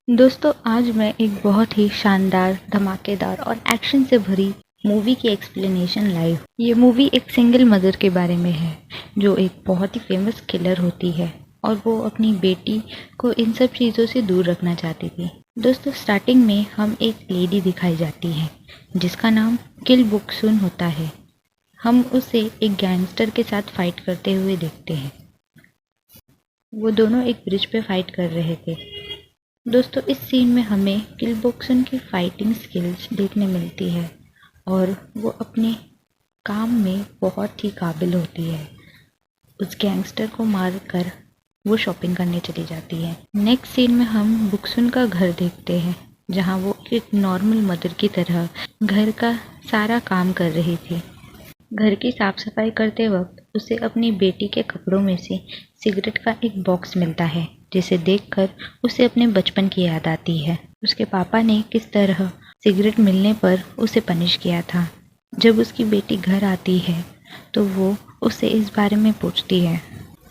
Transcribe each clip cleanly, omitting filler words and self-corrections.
दोस्तों, आज मैं एक बहुत ही शानदार, धमाकेदार और एक्शन से भरी मूवी की एक्सप्लेनेशन लाई हूँ। ये मूवी एक सिंगल मदर के बारे में है जो एक बहुत ही फेमस किलर होती है और वो अपनी बेटी को इन सब चीज़ों से दूर रखना चाहती थी। दोस्तों, स्टार्टिंग में हम एक लेडी दिखाई जाती है जिसका नाम किल बुक्सुन होता है। हम उसे एक गैंगस्टर के साथ फाइट करते हुए देखते हैं। वो दोनों एक ब्रिज पे फाइट कर रहे थे। दोस्तों, इस सीन में हमें किल बॉक्सन की फाइटिंग स्किल्स देखने मिलती है और वो अपने काम में बहुत ही काबिल होती है। उस गैंगस्टर को मार कर वो शॉपिंग करने चली जाती है। नेक्स्ट सीन में हम बुक्सुन का घर देखते हैं जहाँ वो एक नॉर्मल मदर की तरह घर का सारा काम कर रही थी। घर की साफ सफाई करते वक्त उसे अपनी बेटी के कपड़ों में से सिगरेट का एक बॉक्स मिलता है जिसे देखकर उसे अपने बचपन की याद आती है। उसके पापा ने किस तरह सिगरेट मिलने पर उसे पनिश किया था। जब उसकी बेटी घर आती है तो वो उसे इस बारे में पूछती है।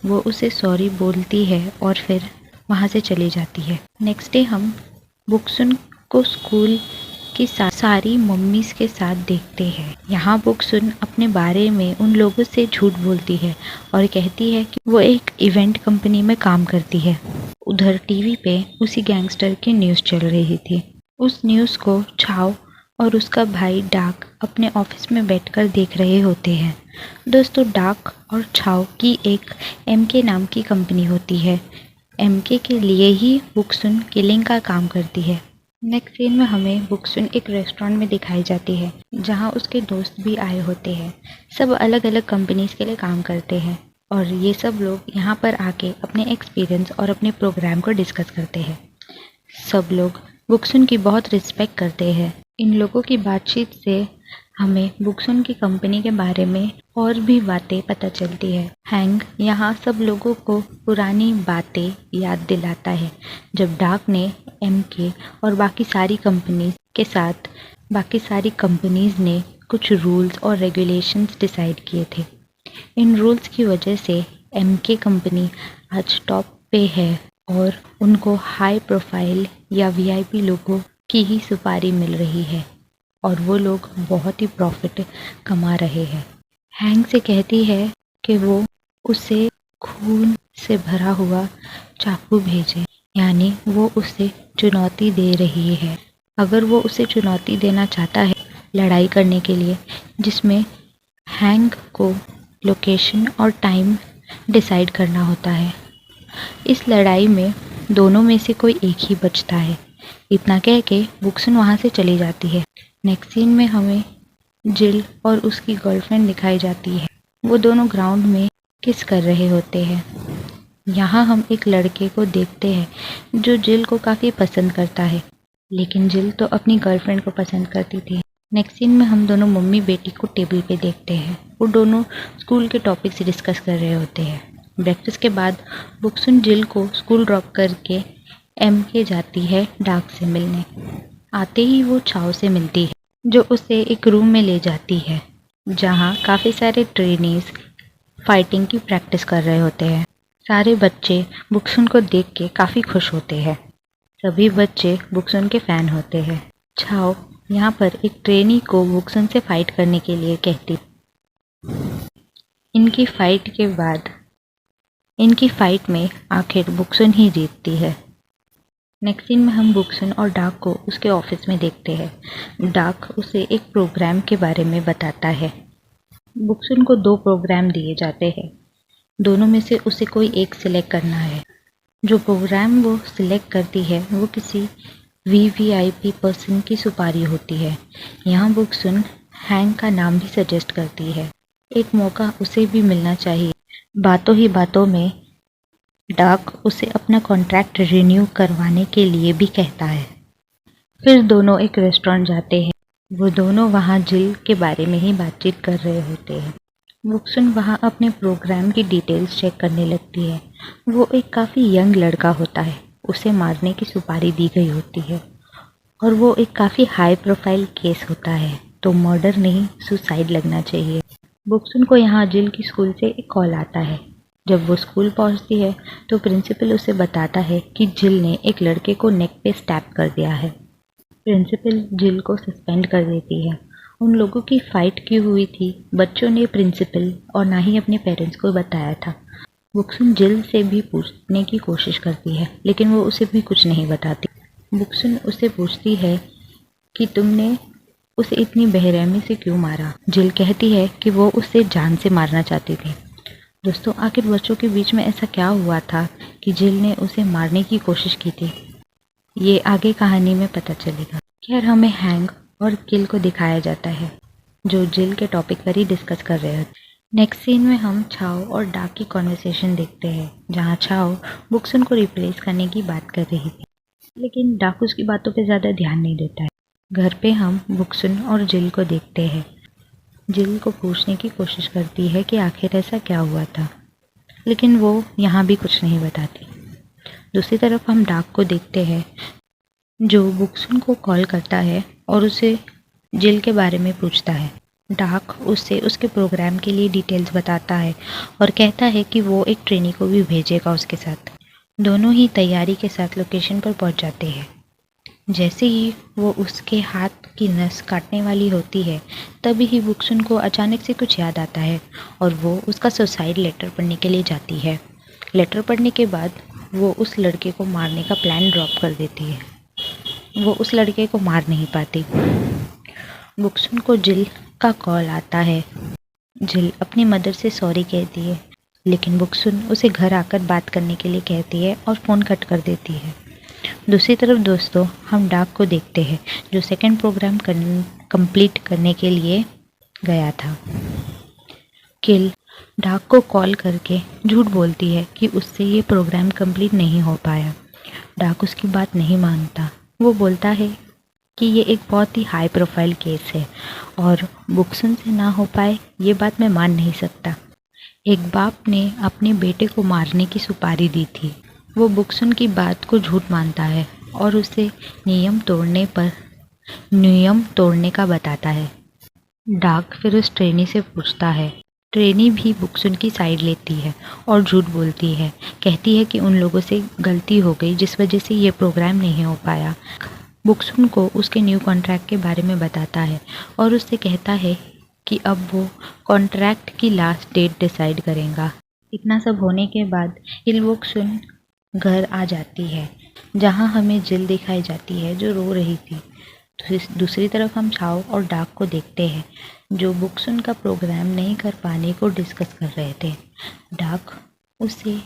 वो उसे सॉरी बोलती है और फिर वहाँ से चली जाती है। नेक्स्ट डे हम बुक्सुन को स्कूल की सारी मम्मीज के साथ देखते हैं। यहाँ बुक्सुन अपने बारे में उन लोगों से झूठ बोलती है और कहती है कि वो एक इवेंट कंपनी में काम करती है। उधर टीवी पे उसी गैंगस्टर की न्यूज़ चल रही थी। उस न्यूज़ को छाव और उसका भाई डाक अपने ऑफिस में बैठकर देख रहे होते हैं। दोस्तों, डाक और छाव की एक एमके नाम की कंपनी होती है। एमके के लिए ही बुक्सुन किलिंग का काम करती है। नेक्स्ट सीन में हमें बुक्सुन एक रेस्टोरेंट में दिखाई जाती है जहां उसके दोस्त भी आए होते हैं। सब अलग अलग कंपनीज के लिए काम करते हैं और ये सब लोग यहाँ पर आके अपने एक्सपीरियंस और अपने प्रोग्राम को डिस्कस करते हैं। सब लोग बुक्सुन की बहुत रिस्पेक्ट करते हैं। इन लोगों की बातचीत से हमें बुक्सुन की कंपनी के बारे में और भी बातें पता चलती है। हैंग यहाँ सब लोगों को पुरानी बातें याद दिलाता है जब डाक ने एमके और बाकी सारी कंपनीज ने कुछ रूल्स और रेगुलेशंस डिसाइड किए थे। इन रूल्स की वजह से एमके कंपनी आज टॉप पे है और उनको हाई प्रोफाइल या वीआईपी लोगों की ही सुपारी मिल रही है और वो लोग बहुत ही प्रॉफिट कमा रहे हैं। हैंग से कहती है कि वो उसे खून से भरा हुआ चाकू भेजे, यानी वो उसे चुनौती दे रही है। अगर वो उसे चुनौती देना चाहता है लड़ाई करने के लिए, जिसमें हैंग को लोकेशन और टाइम डिसाइड करना होता है। इस लड़ाई में दोनों में से कोई एक ही बचता है। इतना कह के बुक्सुन वहाँ से चली जाती है। नेक्स्ट सीन में हमें जिल और उसकी गर्लफ्रेंड दिखाई जाती है। वो दोनों ग्राउंड में किस कर रहे होते हैं। यहाँ हम एक लड़के को देखते हैं जो जिल को काफ़ी पसंद करता है, लेकिन जिल तो अपनी गर्लफ्रेंड को पसंद करती थी। नेक्स्ट सीन में हम दोनों मम्मी बेटी को टेबल पे देखते हैं। वो दोनों स्कूल के टॉपिक से डिस्कस कर रहे होते हैं। ब्रेकफास्ट के बाद बुक्सुन जिल को स्कूल ड्रॉप करके एमके जाती है डाक से मिलने। आते ही वो छाव से मिलती है जो उसे एक रूम में ले जाती है जहाँ काफ़ी सारे ट्रेनीज फाइटिंग की प्रैक्टिस कर रहे होते हैं। सारे बच्चे बुक्सुन को देख के काफ़ी खुश होते हैं। सभी बच्चे बुक्सुन के फ़ैन होते हैं। छाव यहाँ पर एक ट्रेनी को बुक्सुन से फाइट करने के लिए कहती। इनकी फाइट में आखिर बुक्सुन ही जीतती है। नेक्स्ट सीन में हम बुक्सुन और डाक को उसके ऑफिस में देखते हैं। डाक उसे एक प्रोग्राम के बारे में बताता है। बुक्सुन को 2 प्रोग्राम दिए जाते हैं। दोनों में से उसे कोई एक सिलेक्ट करना है। जो प्रोग्राम वो सिलेक्ट करती है वो किसी वीवीआईपी पर्सन की सुपारी होती है। यहाँ बुक्सुन हैंग का नाम भी सजेस्ट करती है। एक मौका उसे भी मिलना चाहिए। बातों ही बातों में डाक उसे अपना कॉन्ट्रैक्ट रिन्यू करवाने के लिए भी कहता है। फिर दोनों एक रेस्टोरेंट जाते हैं। वो दोनों वहाँ जिल के बारे में ही बातचीत कर रहे होते हैं। बुक्सुन वहाँ अपने प्रोग्राम की डिटेल्स चेक करने लगती है। वो एक काफ़ी यंग लड़का होता है। उसे मारने की सुपारी दी गई होती है और वो एक काफ़ी हाई प्रोफाइल केस होता है, तो मर्डर नहीं सुसाइड लगना चाहिए। बुक्सुन को यहाँ जिल की स्कूल से एक कॉल आता है जब वो स्कूल पहुंचती है तो प्रिंसिपल उसे बताता है कि जिल ने एक लड़के को नेक पे स्टैप कर दिया है। प्रिंसिपल जिल को सस्पेंड कर देती है। उन लोगों की फाइट क्यों हुई थी, बच्चों ने प्रिंसिपल और ना ही अपने पेरेंट्स को बताया था। बुक्सुन जिल से भी पूछने की कोशिश करती है, लेकिन वो उसे भी कुछ नहीं बताती। बुक्सुन उससे पूछती है कि तुमने उसे इतनी बेरहमी से क्यों मारा। जिल कहती है कि वो उसे जान से मारना चाहती थी। दोस्तों, आखिर बच्चों के बीच में ऐसा क्या हुआ था कि जिल ने उसे मारने की कोशिश की थी, ये आगे कहानी में पता चलेगा। खैर, हमें हैंग और किल को दिखाया जाता है, जो जिल के टॉपिक पर ही डिस्कस कर रहे होते। नेक्स्ट सीन में हम छाओ और डाक की कॉन्वर्सेशन देखते हैं, जहाँ छाओ बुक्सुन को रिप्लेस करने की बात कर रही थी, लेकिन डाक उसकी बातों पे ज़्यादा ध्यान नहीं देता है। घर पे हम बुक्सुन और जिल को देखते हैं। जिल को पूछने की कोशिश करती है कि आखिर ऐसा क्या हुआ था, लेकिन वो यहाँ भी कुछ नहीं बताती। दूसरी तरफ हम डाक को देखते हैं, जो बुक्सुन को कॉल करता है और उसे जिल के बारे में पूछता है। डाक उससे उसके प्रोग्राम के लिए डिटेल्स बताता है और कहता है कि वो एक ट्रेनी को भी भेजेगा उसके साथ। दोनों ही तैयारी के साथ लोकेशन पर पहुंच जाते हैं। जैसे ही वो उसके हाथ की नस काटने वाली होती है, तभी ही बुक्सुन को अचानक से कुछ याद आता है और वो उसका सुसाइड लेटर पढ़ने के लिए जाती है। लेटर पढ़ने के बाद वो उस लड़के को मारने का प्लान ड्रॉप कर देती है। वो उस लड़के को मार नहीं पाती। बुक्सुन को जिल का कॉल आता है। जिल अपनी मदर से सॉरी कहती है, लेकिन बुक्सुन उसे घर आकर बात करने के लिए कहती है और फ़ोन कट कर देती है। दूसरी तरफ दोस्तों, हम डाक को देखते हैं, जो सेकंड प्रोग्राम कंप्लीट करने के लिए गया था। किल डाक को कॉल करके झूठ बोलती है कि उससे ये प्रोग्राम कंप्लीट नहीं हो पाया। डाक उसकी बात नहीं मानता। वो बोलता है कि ये एक बहुत ही हाई प्रोफाइल केस है और बुक्सुन से ना हो पाए ये बात मैं मान नहीं सकता। एक बाप ने अपने बेटे को मारने की सुपारी दी थी। वो बुक्सुन की बात को झूठ मानता है और उसे नियम तोड़ने का बताता है। डाक फिर उस ट्रेनी से पूछता है। ट्रेनी भी बुक्सुन की साइड लेती है और झूठ बोलती है, कहती है कि उन लोगों से गलती हो गई जिस वजह से ये प्रोग्राम नहीं हो पाया। बुक्सुन को उसके न्यू कॉन्ट्रैक्ट के बारे में बताता है और उससे कहता है कि अब वो कॉन्ट्रैक्ट की लास्ट डेट डिसाइड करेगा। इतना सब होने के बाद बुक्सुन घर आ जाती है, जहाँ हमें जिल दिखाई जाती है जो रो रही थी। दूसरी तरफ हम छाओ और डाक को देखते हैं, जो बुक्सुन का प्रोग्राम नहीं कर पाने को डिस्कस कर रहे थे। डाक उसे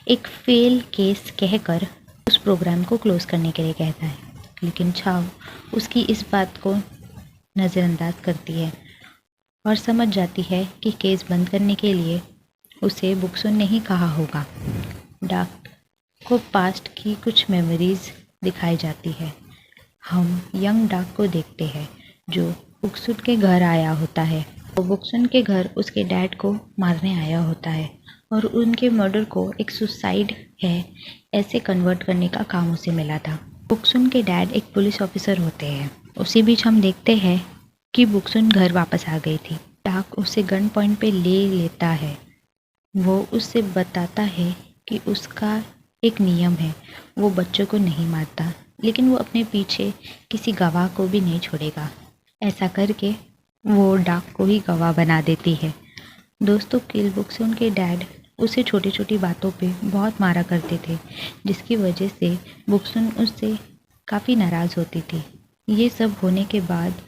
एक फेल केस कहकर उस प्रोग्राम को क्लोज करने के लिए कहता है, लेकिन छाओ उसकी इस बात को नज़रअंदाज करती है और समझ जाती है कि केस बंद करने के लिए उसे बुक्सुन ने ही कहा होगा। डाक को पास्ट की कुछ मेमोरीज दिखाई जाती है। हम यंग डाक को देखते हैं, जो बुक्सुन के घर आया होता है। वो बुक्सुन के घर उसके डैड को मारने आया होता है और उनके मर्डर को एक सुसाइड है ऐसे कन्वर्ट करने का काम उसे मिला था। बुक्सुन के डैड एक पुलिस ऑफिसर होते हैं। उसी बीच हम देखते हैं कि बुक्सुन घर वापस आ गई थी। डाक उसे गन पॉइंट पे ले लेता है। वो उससे बताता है कि उसका एक नियम है, वो बच्चों को नहीं मारता, लेकिन वो अपने पीछे किसी गवाह को भी नहीं छोड़ेगा। ऐसा करके वो डाक को ही गवाह बना देती है। दोस्तों, किल बुक्सुन के डैड उसे छोटी छोटी बातों पे बहुत मारा करते थे, जिसकी वजह से बुक्सुन उससे काफ़ी नाराज़ होती थी। ये सब होने के बाद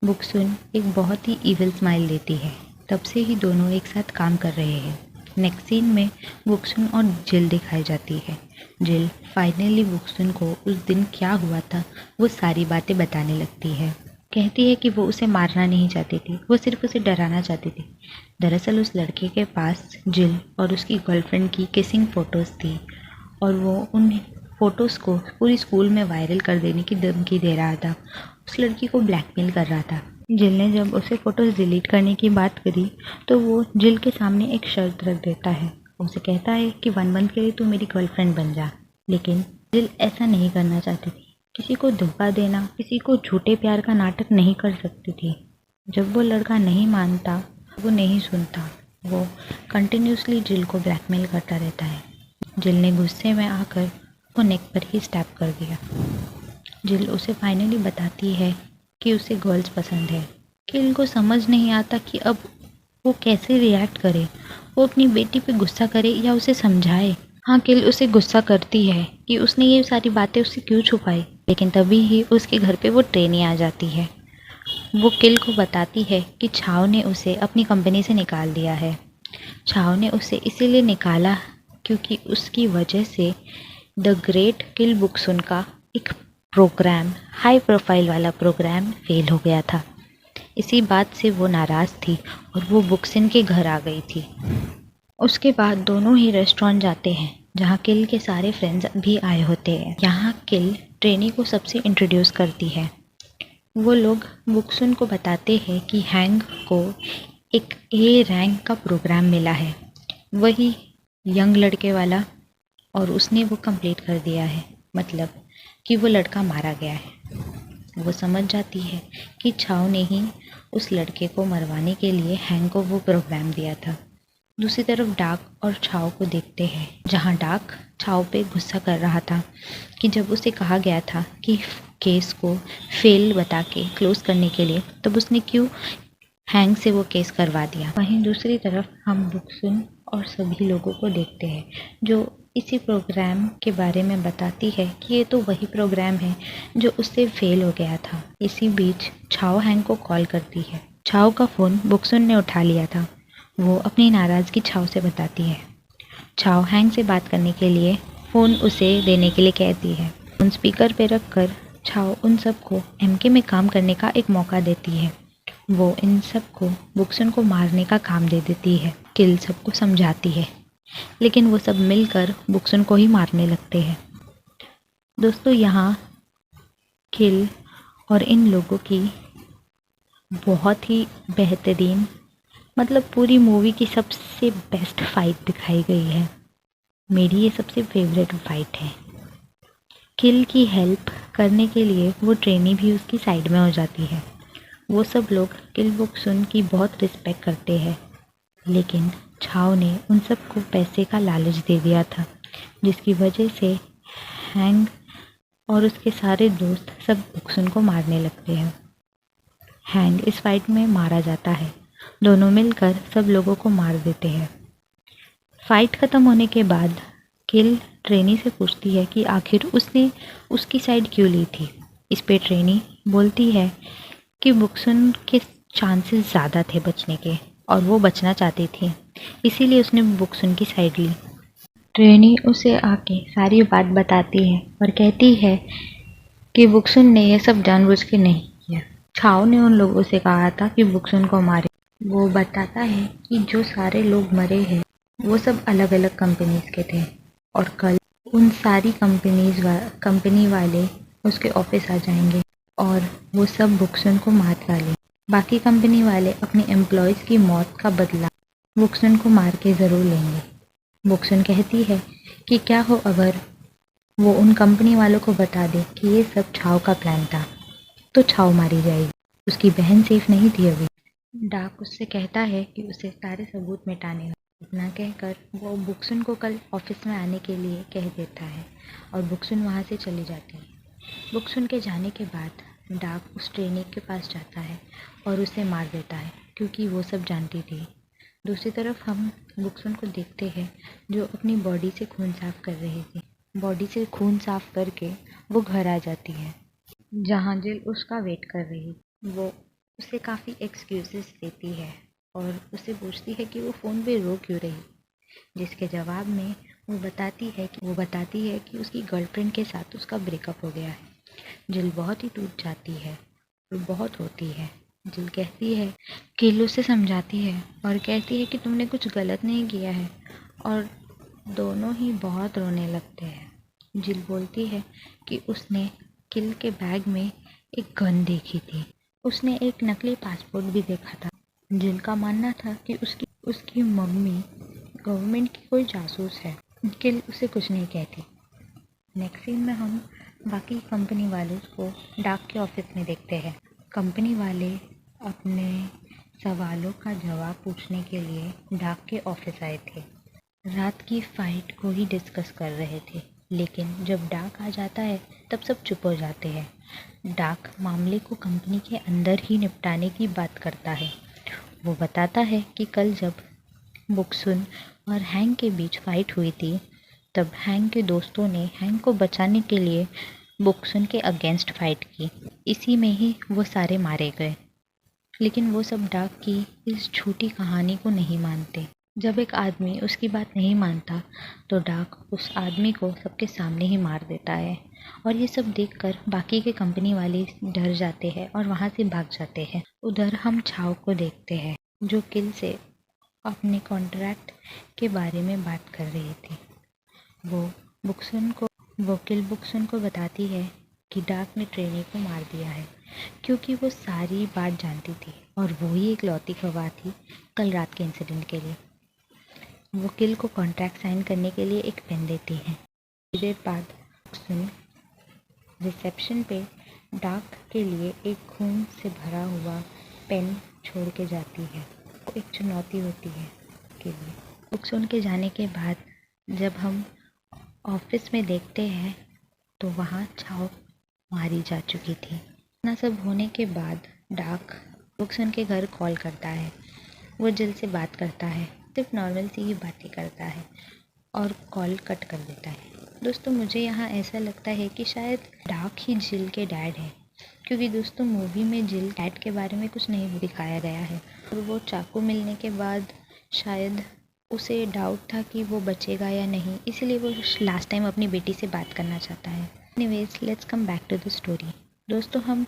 बुक्सुन एक बहुत ही इविल स्माइल देती है। तब से ही दोनों एक साथ काम कर रहे हैं। नेक्स्ट सीन में बुक्सुन और जिल दिखाई जाती है। जिल फाइनली बुक्सुन को उस दिन क्या हुआ था वो सारी बातें बताने लगती है। कहती है कि वो उसे मारना नहीं चाहती थी, वो सिर्फ उसे डराना चाहती थी। दरअसल उस लड़के के पास जिल और उसकी गर्लफ्रेंड की किसिंग फ़ोटोज़ थी और वो उन फ़ोटोज़ को पूरी स्कूल में वायरल कर देने की धमकी दे रहा था। उस लड़की को ब्लैकमेल कर रहा था। जिल ने जब उसे फ़ोटोज़ डिलीट करने की बात करी तो वो जिल के सामने एक शर्त रख देता है। उसे कहता है कि 1 मंथ के लिए तू मेरी गर्लफ्रेंड बन जा। लेकिन जिल ऐसा नहीं करना चाहती थी। किसी को धोखा देना, किसी को झूठे प्यार का नाटक नहीं कर सकती थी। जब वो लड़का नहीं मानता, वो नहीं सुनता, वो कंटिन्यूसली जिल को ब्लैकमेल करता रहता है। जिल ने गुस्से में आकर वो नेक पर ही स्टैप कर दिया। जिल उसे फाइनली बताती है कि उसे गर्ल्स पसंद है। किल को समझ नहीं आता कि अब वो कैसे रिएक्ट करे। वो अपनी बेटी पे गुस्सा करे या उसे समझाए। हाँ, किल उसे गुस्सा करती है कि उसने ये सारी बातें उससे क्यों छुपाई, लेकिन तभी ही उसके घर पे वो ट्रेनी आ जाती है। वो किल को बताती है कि छाव ने उसे अपनी कंपनी से निकाल दिया है। छाव ने उसे इसीलिए निकाला क्योंकि उसकी वजह से द ग्रेट किल बुक्सन का एक प्रोग्राम, हाई प्रोफाइल वाला प्रोग्राम फेल हो गया था। इसी बात से वो नाराज़ थी और वो बुक्सन के घर आ गई थी। उसके बाद दोनों ही रेस्टोरेंट जाते हैं जहाँ किल के सारे फ्रेंड्स भी आए होते हैं। यहाँ किल ट्रेनी को सबसे इंट्रोड्यूस करती है। वो लोग बुक्सन को बताते हैं कि हैंग को एक ए रैंक का प्रोग्राम मिला है, वही यंग लड़के वाला, और उसने वो कंप्लीट कर दिया है, मतलब कि वो लड़का मारा गया है। वो समझ जाती है कि छाव ने ही उस लड़के को मरवाने के लिए हैंग को वो प्रोग्राम दिया था। दूसरी तरफ डाक और छाव को देखते हैं, जहाँ डाक छाव पे गुस्सा कर रहा था कि जब उसे कहा गया था कि केस को फेल बता के क्लोज करने के लिए, तब उसने क्यों हैंग से वो केस करवा दिया। वहीं दूसरी तरफ हम बुक्सन और सभी लोगों को देखते हैं जो इसी प्रोग्राम के बारे में बताती है कि ये तो वही प्रोग्राम है जो उससे फेल हो गया था। इसी बीच छाव हैंग को कॉल करती है। छाव का फ़ोन बुक्सन ने उठा लिया था। वो अपनी नाराज़गी छाव से बताती है। छाव हैंग से बात करने के लिए फ़ोन उसे देने के लिए कहती है। उन स्पीकर पे रख कर छाव उन सबको एमके में काम करने का एक मौका देती है। वो इन सबको बुक्सन को मारने का काम दे देती है। किल सबको समझाती है, लेकिन वो सब मिलकर बुक्सन को ही मारने लगते हैं। दोस्तों, यहाँ किल और इन लोगों की बहुत ही बेहतरीन, मतलब पूरी मूवी की सबसे बेस्ट फाइट दिखाई गई है। मेरी ये सबसे फेवरेट फाइट है। किल की हेल्प करने के लिए वो ट्रेनी भी उसकी साइड में हो जाती है। वो सब लोग किल बुक्सन की बहुत रिस्पेक्ट करते हैं, लेकिन छाव ने उन सबको पैसे का लालच दे दिया था, जिसकी वजह से हैंग और उसके सारे दोस्त सब बुक्सन को मारने लगते हैं। हैंग इस फाइट में मारा जाता है। दोनों मिलकर सब लोगों को मार देते हैं। फाइट ख़त्म होने के बाद किल ट्रेनी से पूछती है कि आखिर उसने उसकी साइड क्यों ली थी। इस पे ट्रेनी बोलती है कि बुक्सन के चांसेस ज़्यादा थे बचने के और वो बचना चाहती थी, इसीलिए उसने बुक्सन की साइड ली। ट्रेनी उसे आके सारी बात बताती है और कहती है कि बुक्सन ने यह सब जानबूझ के नहीं किया। छाव ने उन लोगों से कहा था कि बुक्सन को मारे। वो बताता है कि जो सारे लोग मरे हैं वो सब अलग अलग कंपनीज के थे और कल उन सारी कंपनी वाले उसके ऑफिस आ जाएंगे और वो सब बुक्सन को मार डालें। बाकी कंपनी वाले अपने एम्प्लॉयज़ की मौत का बदला बुक्सन को मार के ज़रूर लेंगे। बुक्सन कहती है कि क्या हो अगर वो उन कंपनी वालों को बता दे कि ये सब छाव का प्लान था, तो छाव मारी जाएगी। उसकी बहन सेफ नहीं थी अभी। डाक उससे कहता है कि उसे सारे सबूत मिटाने हैं। इतना कहकर वो बुक्सन को कल ऑफिस में आने के लिए कह देता है और बुक्सन वहाँ से चली जाती है। बुक्सन के जाने के बाद डाक उस ट्रेनी के पास जाता है और उसे मार देता है क्योंकि वो सब जानती थी। दूसरी तरफ हम बुक्सन को देखते हैं जो अपनी बॉडी से खून साफ कर रही थी। बॉडी से खून साफ करके वो घर आ जाती है, जहाँ जिल उसका वेट कर रही। वो उसे काफ़ी एक्सक्यूजेस देती है और उसे पूछती है कि वो फ़ोन पे रो क्यों रही, जिसके जवाब में वो बताती है कि उसकी गर्लफ्रेंड के साथ उसका ब्रेकअप हो गया है। जिल बहुत ही टूट जाती है और बहुत रोती है। जिल कहती है, किल उसे समझाती है और कहती है कि तुमने कुछ गलत नहीं किया है, और दोनों ही बहुत रोने लगते हैं। जिल बोलती है कि उसने किल के बैग में एक गन देखी थी। उसने एक नकली पासपोर्ट भी देखा था। जिल का मानना था कि उसकी मम्मी गवर्नमेंट की कोई जासूस है। किल उसे कुछ नहीं कहती। नेक्स्ट सीन में हम बाकी कंपनी वालों को डाक के ऑफिस में देखते हैं। कंपनी वाले अपने सवालों का जवाब पूछने के लिए डाक के ऑफिस आए थे। रात की फाइट को ही डिस्कस कर रहे थे, लेकिन जब डाक आ जाता है तब सब चुप हो जाते हैं। डाक मामले को कंपनी के अंदर ही निपटाने की बात करता है। वो बताता है कि कल जब बुक्सुन और हैंग के बीच फाइट हुई थी, तब हैंग के दोस्तों ने हैंग को बचाने के लिए बुक्सुन के अगेंस्ट फाइट की। इसी में ही वो सारे मारे गए। लेकिन वो सब डाक की इस झूठी कहानी को नहीं मानते। जब एक आदमी उसकी बात नहीं मानता तो डाक उस आदमी को सबके सामने ही मार देता है, और ये सब देखकर बाकी के कंपनी वाले डर जाते हैं और वहाँ से भाग जाते हैं। उधर हम छाव को देखते हैं, जो किल से अपने कॉन्ट्रैक्ट के बारे में बात कर रही थी। वो किल बुक्सन को बताती है कि डाक ने ट्रेनी को मार दिया है, क्योंकि वो सारी बात जानती थी और वो ही इकलौती गवाह थी कल रात के इंसिडेंट के लिए। वो किल को कॉन्ट्रैक्ट साइन करने के लिए एक पेन देती है। थोड़ी देर बाद बुक्सन रिसेप्शन पे डाक के लिए एक खून से भरा हुआ पेन छोड़ के जाती है। वो एक चुनौती होती है के लिए। बुक्सन के जाने के बाद जब हम ऑफिस में देखते हैं तो वहाँ छाव मारी जा चुकी थी। इतना सब होने के बाद डाक बुक्सन के घर कॉल करता है। वो जिल से बात करता है, सिर्फ नॉर्मल सी ही बातें करता है और कॉल कट कर देता है। दोस्तों, मुझे यहाँ ऐसा लगता है कि शायद डाक ही जिल के डैड है, क्योंकि दोस्तों मूवी में जिल डैड के बारे में कुछ नहीं दिखाया गया है। और वो चाकू मिलने के बाद शायद उसे डाउट था कि वो बचेगा या नहीं, इसलिए वो लास्ट टाइम अपनी बेटी से बात करना चाहता है। Anyways, let's come back to the story. दोस्तों, हम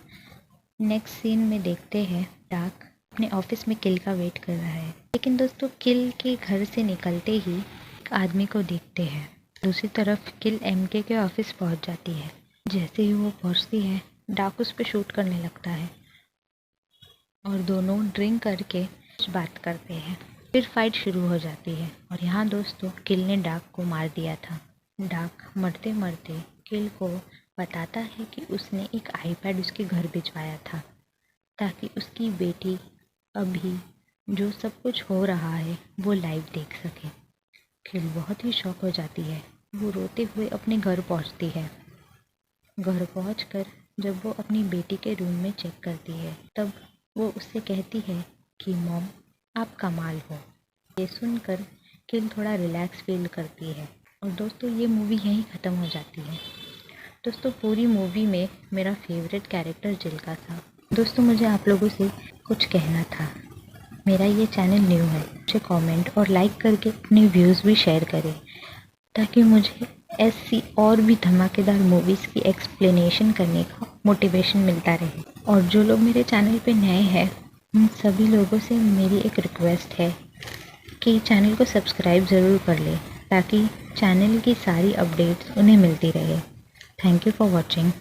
नेक्स्ट सीन में देखते हैं डाक अपने ऑफिस में किल का वेट कर रहा है। लेकिन दोस्तों, किल के घर से निकलते ही एक आदमी को देखते हैं। दूसरी तरफ किल एमके के ऑफिस पहुंच जाती है। जैसे ही वो पहुंचती है, डाक उस पर शूट करने लगता है और दोनों ड्रिंक करके कुछ बात करते हैं। फिर फाइट शुरू हो जाती है और यहाँ दोस्तों किल ने डाक को मार दिया था। डाक मरते मरते किल को बताता है कि उसने एक आईपैड उसके घर भिजवाया था, ताकि उसकी बेटी अभी जो सब कुछ हो रहा है वो लाइव देख सके। किल बहुत ही शॉक हो जाती है। वो रोते हुए अपने घर पहुंचती है। घर पहुंचकर जब वो अपनी बेटी के रूम में चेक करती है, तब वो उससे कहती है कि मॉम, आप कमाल हो। ये सुनकर किल थोड़ा रिलैक्स फील करती है। और दोस्तों, ये मूवी यहीं ख़त्म हो जाती है। दोस्तों, पूरी मूवी में मेरा फेवरेट कैरेक्टर जिल का था। दोस्तों, मुझे आप लोगों से कुछ कहना था। मेरा ये चैनल न्यू है, मुझे कमेंट और लाइक करके अपने व्यूज़ भी शेयर करें, ताकि मुझे ऐसी और भी धमाकेदार मूवीज़ की एक्सप्लेनेशन करने का मोटिवेशन मिलता रहे। और जो लोग मेरे चैनल पे नए हैं, उन सभी लोगों से मेरी एक रिक्वेस्ट है कि चैनल को सब्सक्राइब ज़रूर कर लें, ताकि चैनल की सारी अपडेट्स उन्हें मिलती रहे। Thank you for watching.